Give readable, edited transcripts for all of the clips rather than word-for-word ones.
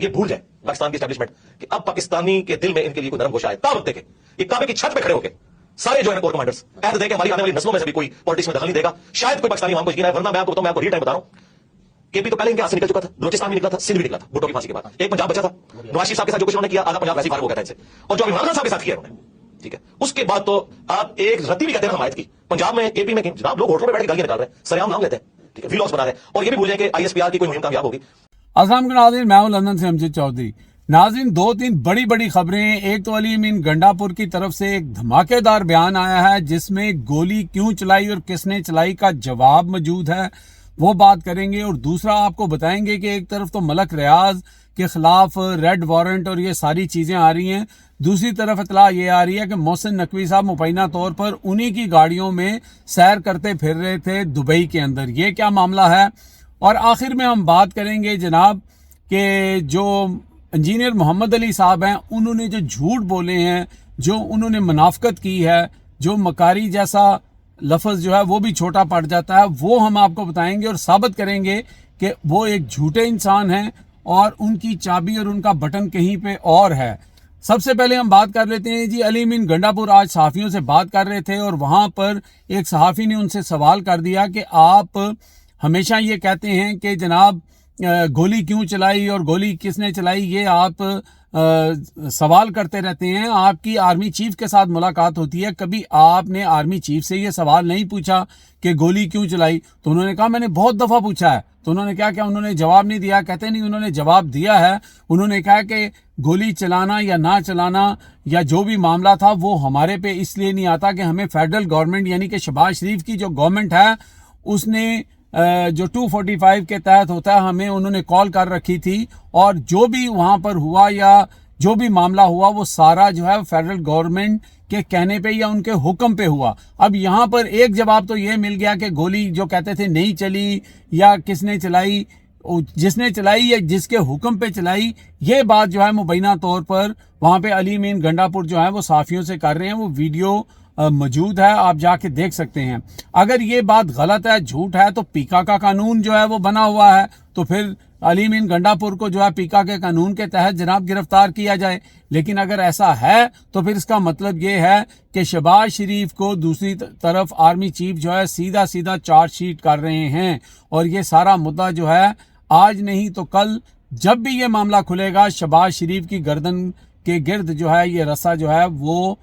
ये भूल जाए पाकिस्तान की एस्टैब्लिशमेंट कि अब पाकिस्तानी के दिल में इनके लिए कोई नरम गोशा है। तब देखे ये काबे की छत पे खड़े होके सारे जो है कोर कमांडर्स ऐड दें कि हमारी आने वाली नस्लों में से भी कोई पॉलिटिक्स में दखल नहीं देगा। शायद कोई पाकिस्तानी हमको यकीन है, वरना मैं आपको बताऊं, मैं आपको रियल टाइम बता रहा हूं, केपी तो पहले इनके हाथ से निकल चुका था, बलूचिस्तान भी निकला था, सिंध भी निकला था भुट्टो की फांसी के बाद। एक पंजाब बचा था, नवाज शरीफ साहब के साथ जो कुछ उन्होंने किया आधा पंजाब वैसे ही फारग हो गया था इनसे, और जो इमरान खान साहब के साथ किया उन्होंने, ठीक है। उसके बाद तो आप एक रत्ती भी कहते हैं हमायत की पंजाब में, केपी में जनाब लोग होटलों में बैठ के गालियां निकाल रहे हैं, सरेआम नाम लेते हैं, ठीक है, व्लॉग्स बना रहे हैं, और ये भी भूल जाए कि आईएसपीआर की कोई मुहिम कामयाब होगी। अस्सलाम नाज़रीन, मैं हूं लंदन से अमजद चौधरी। नाज़रीन, दो तीन बड़ी खबरें। एक तो अली अमीन गंडापुर की तरफ से एक धमाकेदार बयान आया है जिसमें गोली क्यों चलाई और किसने चलाई का जवाब मौजूद है, वो बात करेंगे। और दूसरा आपको बताएंगे कि एक तरफ तो मलक रियाज के खिलाफ रेड वारंट और ये सारी चीजें आ रही हैं, दूसरी तरफ इतला ये आ रही है कि मोहसिन नकवी साहब मुबैना तौर पर उन्हीं की गाड़ियों में सैर करते फिर रहे थे दुबई के अंदर। ये क्या मामला है? और आखिर में हम बात करेंगे जनाब कि जो इंजीनियर मोहम्मद अली साहब हैं, उन्होंने जो झूठ बोले हैं, जो उन्होंने मुनाफकत की है, जो मकारी जैसा लफ्ज़ जो है वो भी छोटा पड़ जाता है, वो हम आपको बताएंगे और साबित करेंगे कि वो एक झूठे इंसान हैं और उनकी चाबी और उनका बटन कहीं पे और है। सबसे पहले हम बात कर लेते हैं जी, अली अमीन गंडापुर आज सहाफ़ियों से बात कर रहे थे और वहां पर एक सहाफ़ी ने उनसे सवाल कर दिया कि आप हमेशा ये कहते हैं कि जनाब गोली क्यों चलाई और गोली किसने चलाई, ये आप सवाल करते रहते हैं। आपकी आर्मी चीफ के साथ मुलाकात होती है, कभी आपने आर्मी चीफ से ये सवाल नहीं पूछा कि गोली क्यों चलाई? तो उन्होंने कहा मैंने बहुत दफा पूछा है। तो उन्होंने क्या उन्होंने जवाब नहीं दिया? कहते नहीं, उन्होंने जवाब दिया है। उन्होंने कहा कि गोली चलाना या ना चलाना या जो भी मामला था वो हमारे पे इसलिए नहीं आता कि हमें फेडरल गवर्नमेंट यानी कि शहबाज शरीफ की जो गवर्नमेंट है उसने जो 245 के तहत होता है हमें उन्होंने कॉल कर रखी थी, और जो भी वहां पर हुआ या जो भी मामला हुआ वो सारा जो है फेडरल गवर्नमेंट के कहने पे या उनके हुक्म पे हुआ। अब यहाँ पर एक जवाब तो ये मिल गया कि गोली जो कहते थे नहीं चली या किसने चलाई, जिसने चलाई या जिसके हुक्म पे चलाई, ये बात जो है मुबैना तौर पर वहां पे अली अमीन गंडापुर जो है वो साफियों से कर रहे हैं। वो वीडियो मौजूद है, आप जाके देख सकते हैं। अगर ये बात गलत है, झूठ है, तो पीका का कानून जो है वो बना हुआ है, तो फिर अली अमीन गंडापुर को जो है पीका के कानून के तहत जनाब गिरफ्तार किया जाए। लेकिन अगर ऐसा है तो फिर इसका मतलब ये है कि शहबाज शरीफ को दूसरी तरफ आर्मी चीफ जो है सीधा चार्जशीट कर रहे हैं, और ये सारा मुद्दा जो है आज नहीं तो कल जब भी ये मामला खुलेगा, शहबाज शरीफ की गर्दन के गिर्द जो है ये रस्सा जो है वो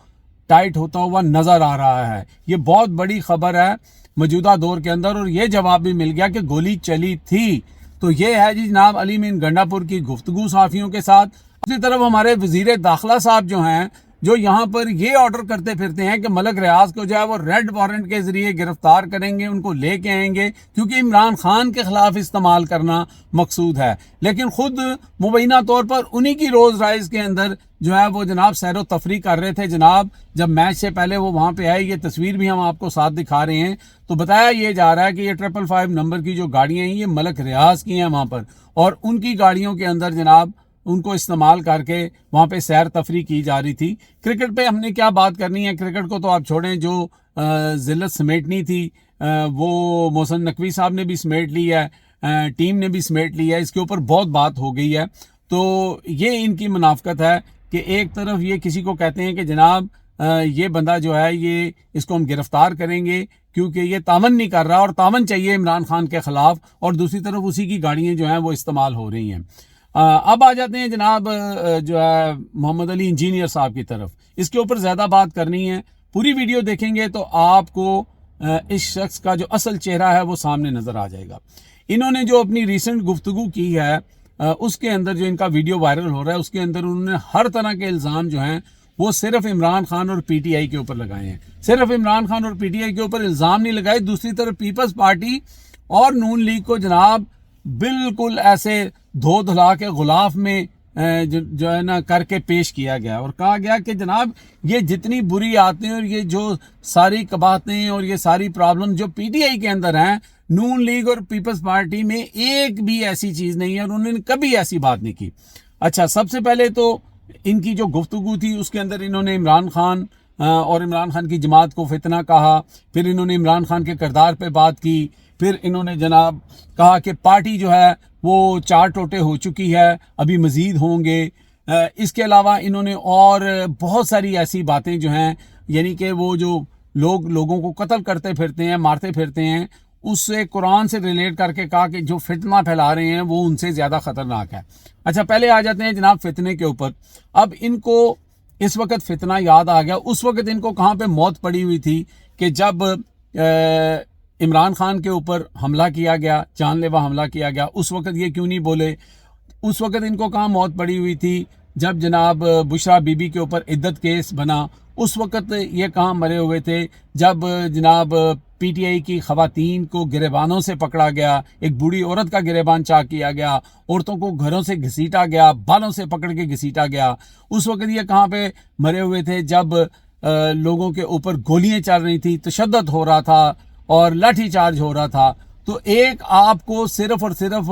टाइट होता हुआ नजर आ रहा है। ये बहुत बड़ी खबर है मौजूदा दौर के अंदर, और ये जवाब भी मिल गया कि गोली चली थी। तो ये है जी जनाब अली अमीन गंडापुर की गुफ्तगू साफियों के साथ। दूसरी तरफ हमारे वजीर दाखिला साहब जो हैं, जो यहाँ पर ये ऑर्डर करते फिरते हैं कि मलक रियाज को जो है वो रेड वारंट के जरिए गिरफ्तार करेंगे, उनको लेके आएंगे, क्योंकि इमरान खान के खिलाफ इस्तेमाल करना मकसूद है। लेकिन खुद मुबैना तौर पर उन्हीं की रोज राइज के अंदर जो है वो जनाब सैरो तफरी कर रहे थे। जनाब जब मैच से पहले वो वहां पे आए, ये तस्वीर भी हम आपको साथ दिखा रहे हैं, तो बताया ये जा रहा है कि ये 555 नंबर की जो गाड़ियां हैं ये मलक रियाज की हैं वहां पर, और उनकी गाड़ियों के अंदर जनाब उनको इस्तेमाल करके वहां पे सैर तफरी की जा रही थी। क्रिकेट पे हमने क्या बात करनी है, क्रिकेट को तो आप छोड़ें, जो जिल्लत समेटनी थी वो मोहसिन नकवी साहब ने भी समेट ली है, टीम ने भी समेट ली है, इसके ऊपर बहुत बात हो गई है। तो ये इनकी मुनाफकत है कि एक तरफ ये किसी को कहते हैं कि जनाब ये बंदा जो है ये इसको हम गिरफ्तार करेंगे क्योंकि ये तावन नहीं कर रहा और तावन चाहिए इमरान खान के खिलाफ, और दूसरी तरफ उसी की गाड़ियां जो हैं वो इस्तेमाल हो रही हैं। अब आ जाते हैं जनाब जो है मोहम्मद अली इंजीनियर साहब की तरफ। इसके ऊपर ज्यादा बात करनी है, पूरी वीडियो देखेंगे तो आपको इस शख्स का जो असल चेहरा है वो सामने नजर आ जाएगा। इन्होंने जो अपनी रिसेंट गुफ्तगू की है उसके अंदर जो इनका वीडियो वायरल हो रहा है उसके अंदर उन्होंने हर तरह के इल्जाम जो हैं वो सिर्फ इमरान खान और पीटीआई के ऊपर लगाए हैं। सिर्फ इमरान खान और पीटीआई के ऊपर इल्जाम नहीं लगाए, दूसरी तरफ पीपल्स पार्टी और नून लीग को जनाब बिल्कुल ऐसे धो धुला के गुलाफ में जो है ना करके पेश किया गया, और कहा गया कि जनाब ये जितनी बुरी आदतें और ये जो सारी कबाहतें और ये सारी प्रॉब्लम जो पीटीआई के अंदर हैं, नून लीग और पीपल्स पार्टी में एक भी ऐसी चीज नहीं है और उन्होंने कभी ऐसी बात नहीं की। अच्छा, सबसे पहले तो इनकी जो गुफ्तगू थी उसके अंदर इन्होंने इमरान खान और इमरान खान की जमात को फितना कहा, फिर इन्होंने इमरान खान के किरदार पे बात की, फिर इन्होंने जनाब कहा कि पार्टी जो है वो 4 टोटे हो चुकी है, अभी मजीद होंगे। इसके अलावा इन्होंने और बहुत सारी ऐसी बातें जो हैं, यानी कि वो जो लोगों को कत्ल करते फिरते हैं, मारते फिरते हैं, उससे कुरान से रिलेट करके कहा कि जो फितना फैला रहे हैं वो उनसे ज़्यादा ख़तरनाक है। अच्छा, पहले आ जाते हैं जनाब फितने के ऊपर। अब इनको इस वक्त फितना याद आ गया, उस वक्त इनको कहाँ पे मौत पड़ी हुई थी कि जब इमरान खान के ऊपर हमला किया गया, जानलेवा हमला किया गया, उस वक्त ये क्यों नहीं बोले? उस वक्त इनको कहाँ मौत पड़ी हुई थी? जब जनाब बुशरा बीबी के ऊपर इद्दत केस बना, उस वक्त ये कहाँ मरे हुए थे? जब जनाब पीटीआई की खवातीन को गिरेबानों से पकड़ा गया, एक बूढ़ी औरत का गिरेबान चाक किया गया, औरतों को घरों से घसीटा गया, बालों से पकड़ के घसीटा गया, उस वक्त ये कहाँ पे मरे हुए थे? जब लोगों के ऊपर गोलियां चल रही थी, तशद्दुद हो रहा था और लाठी चार्ज हो रहा था। तो एक आपको सिर्फ और सिर्फ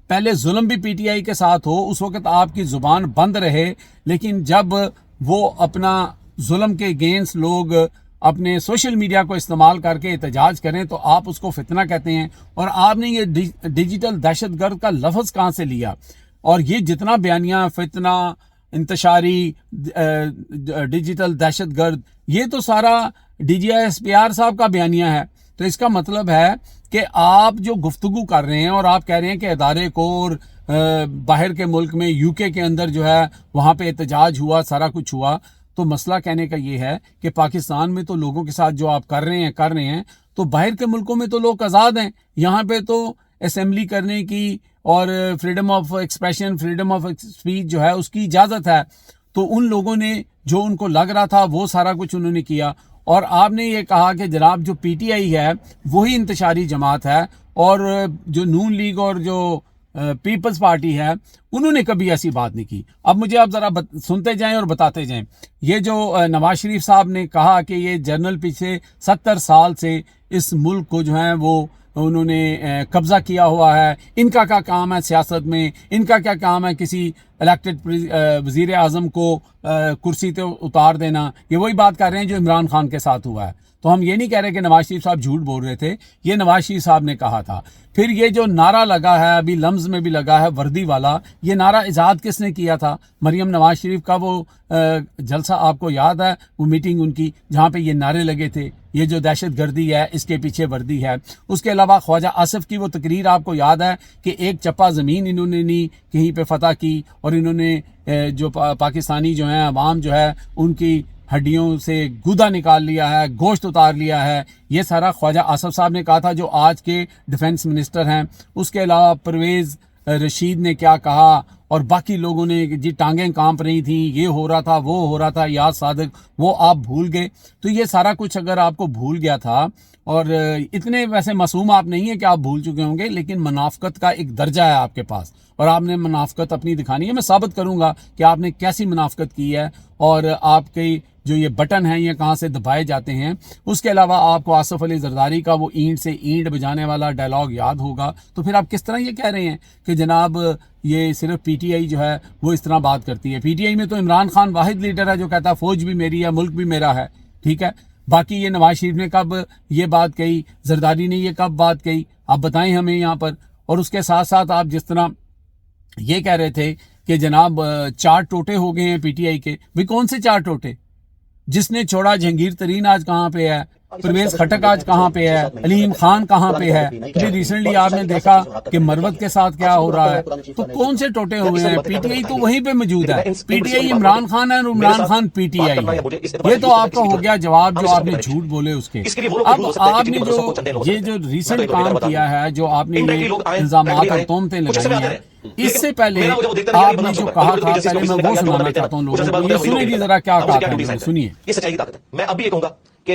पहले जुल्म भी पीटीआई के साथ हो, उस वक्त आपकी जुबान बंद रहे, लेकिन जब वो अपना जुल्म के अगेंस्ट लोग अपने सोशल मीडिया को इस्तेमाल करके एहतजाज करें तो आप उसको फितना कहते हैं। और आपने ये डिजिटल दहशतगर्द का लफ्ज़ कहाँ से लिया? और ये जितना बयानिया, फितना, इंतशारी, डिजिटल दहशतगर्द, ये तो सारा DGI-SPR साहब का बयानिया है। तो इसका मतलब है कि आप जो गुफ्तगू कर रहे हैं और आप कह रहे हैं कि अदारे को और बाहर के मुल्क में UK के अंदर जो है वहाँ पे एहतजाज हुआ, सारा कुछ हुआ, तो मसला कहने का ये है कि पाकिस्तान में तो लोगों के साथ जो आप कर रहे हैं, तो बाहर के मुल्कों में तो लोग आज़ाद हैं। यहाँ पे तो असेंबली करने की और freedom of expression, freedom of speech जो है उसकी इजाज़त है। तो उन लोगों ने जो उनको लग रहा था वो सारा कुछ उन्होंने किया। और आपने ये कहा कि जनाब जो पीटीआई है वही इंतशारी जमात है, और जो नून लीग और जो पीपल्स पार्टी है उन्होंने कभी ऐसी बात नहीं की। अब मुझे आप ज़रा सुनते जाएं और बताते जाएं। ये जो नवाज शरीफ साहब ने कहा कि ये जनरल पिछले 70 साल से इस मुल्क को जो है वो उन्होंने कब्जा किया हुआ है, इनका क्या काम है सियासत में, इनका क्या काम है किसी इलेक्टेड वजीर आज़म को कुर्सी पे उतार देना। ये वही बात कर रहे हैं जो इमरान खान के साथ हुआ है। तो हम ये नहीं कह रहे कि नवाज शरीफ साहब झूठ बोल रहे थे, ये नवाज शरीफ साहब ने कहा था। फिर ये जो नारा लगा है, अभी लम्ज में भी लगा है, वर्दी वाला, ये नारा इजाद किसने किया था? मरियम नवाज शरीफ का वो जलसा आपको याद है, वो मीटिंग उनकी जहाँ पे ये नारे लगे थे, ये जो दहशत गर्दी है इसके पीछे वर्दी है। उसके अलावा ख्वाजा आसिफ की वो तकरीर आपको याद है कि एक चप्पा ज़मीन इन्होंने नहीं कहीं पे फतह की, और इन्होंने जो पाकिस्तानी जो हैं अवाम जो है उनकी हड्डियों से गुदा निकाल लिया है, गोश्त उतार लिया है। ये सारा ख्वाजा आसिफ साहब ने कहा था जो आज के डिफेंस मिनिस्टर हैं। उसके अलावा परवेज़ रशीद ने क्या कहा, और बाकी लोगों ने जी टांगें कांप रही थी, ये हो रहा था, वो हो रहा था, याद सादक, वो आप भूल गए। तो ये सारा कुछ अगर आपको भूल गया था, और इतने वैसे मासूम आप नहीं है कि आप भूल चुके होंगे, लेकिन मुनाफकत का एक दर्जा है आपके पास और आपने मुनाफकत अपनी दिखानी है। मैं साबित करूंगा कि आपने कैसी मुनाफकत की है और आपके जो ये बटन हैं ये कहाँ से दबाए जाते हैं। उसके अलावा आपको आसिफ अली जरदारी का वो ईंट से ईंट बजाने वाला डायलॉग याद होगा। तो फिर आप किस तरह ये कह रहे हैं कि जनाब ये सिर्फ पीटीआई जो है वो इस तरह बात करती है? पीटीआई में तो इमरान खान वाहिद लीडर है जो कहता है फौज भी मेरी है, मुल्क भी मेरा है, ठीक है। बाकी ये नवाज शरीफ ने कब ये बात कही, जरदारी ने ये कब बात कही, आप बताएं हमें यहाँ पर। और उसके साथ साथ आप जिस तरह ये कह रहे थे कि जनाब 4 टोटे हो गए हैं पीटीआई के, भाई कौन से 4 टोटे? जिसने छोड़ा जहांगीर तरीन आज कहाँ पे है, परवेज खटक आज कहाँ पे है, अलीम खान कहाँ पे है। अभी रिसेंटली आपने देखा कि मरवत के साथ क्या हो रहा है। तो कौन से टोटे हुए हैं? पीटीआई तो वहीं पे मौजूद है। पीटीआई इमरान खान है और इमरान खान पीटीआई है। ये तो आपका हो गया जवाब जो आपने झूठ बोले उसके। अब आपने जो रिसेंट काम किया है, जो आपने ये इल्जामात और तोहमतें लगाई हैं, इससे पहले आपने जो कहा था, पहले मैं वो सुनाना चाहता हूँ लोगों को, ये सुनिए जरा क्या कहा था, सुनिए। ये सच्चाई की ताकत है। मैं अब भी ये कहूंगा कि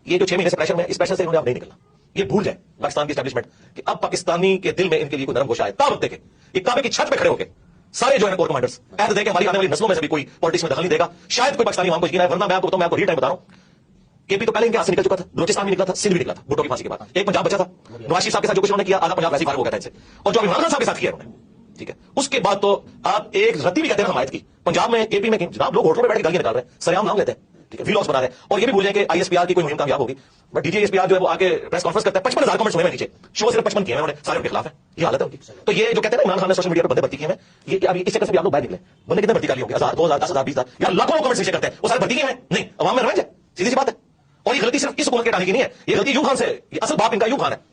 ये जो 6 महीने से प्रेशर में, इस प्रेशर से इन्होंने अब नहीं निकलना। ये भूल जाए पाकिस्तान की एस्टैब्लिशमेंट कि अब पाकिस्तानी के दिल में इनके लिए कोई नरम गोशा है। ताबत देके ये काबे की छत पे खड़े होके सारे जो है कोर कमांडर्स ऐसे देके हमारी आने वाली नस्लों में से भी कोई पॉलिटिक्स में दखल नहीं देगा। शायद कोई पाकिस्तानी वहां को यकीन है, वरना मैं आपको बताऊं, मैं आपको रियल टाइम बता रहा हूं। केपी तो पहले इनके हाथ से निकल चुका था, बलोचिस्तान भी निकला था, सिंध भी निकला था भुट्टो की फांसी के बाद। एक पंजाब बचा था, नवाज शरीफ साहब के साथ जो कुछ उन्होंने किया, आधा पंजाब वैसे ही फारिग हो गया था इनसे। और जो इमरान खान साहब के साथ किया उन्होंने, ठीक है, उसके बाद तो आप एक रत्ती भी कहते हैं हमायत की। पंजाब में, केपी में जनाब लोग होटलों में बैठ के गालियां निकाल रहे हैं, सरेआम नाम लेते हैं ठीक है, व्लॉग्स बना रहे हैं और ये भी भूल जाए कि आईएसपीआर की कोई मुहिम कामयाब होगी, बट डीजीएसपीआर जो है वो आके प्रेस कॉन्फ्रेंस करता है, 55,000 कमेंट्स हुए हैं नीचे, शो सिर्फ 55 किए हैं उन्होंने, सारे उनके खिलाफ है, ये हालत है उनकी। तो ये जो कहते हैं ना इमरान खान ने सोशल मीडिया पर बंदे भर्ती किए हैं, ये अभी इस चक्कर से भी आप लोग बाहर निकले, बंदे कितने भर्ती कर लिए होंगे, 1000 2000 10,000 20,000 यार लाखों कमेंट्स नीचे करते हैं, वो सारे भर्ती किए हैं नहीं, अवाम में रवेंज है, सीधी सी बात है। और ये गलती सिर्फ इस हुकूमत के हटाने की नहीं है, ये गलती यूं खान से, ये असल बाप इनका यूं खान है।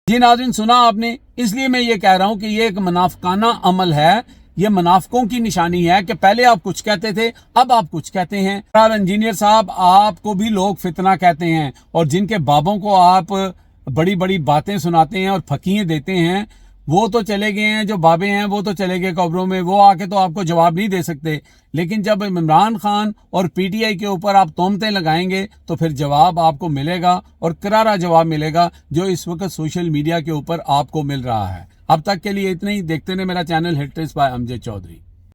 जी नाज़रीन, सुना आपने, इसलिए मैं ये कह रहा हूं कि ये एक मुनाफिकाना अमल है, ये मुनाफिकों की निशानी है कि पहले आप कुछ कहते थे, अब आप कुछ कहते हैं। इंजीनियर साहब, आपको भी लोग फितना कहते हैं और जिनके बाबों को आप बड़ी बड़ी बातें सुनाते हैं और फकीहें देते हैं, वो तो चले गए हैं, जो बाबे हैं वो तो चले गए कब्रों में, वो आके तो आपको जवाब नहीं दे सकते। लेकिन जब इमरान खान और पीटीआई के ऊपर आप तोहमतें लगाएंगे तो फिर जवाब आपको मिलेगा और करारा जवाब मिलेगा, जो इस वक्त सोशल मीडिया के ऊपर आपको मिल रहा है। अब तक के लिए इतना ही। देखते रहे मेरा channel hit tips by Amjad Chaudhary.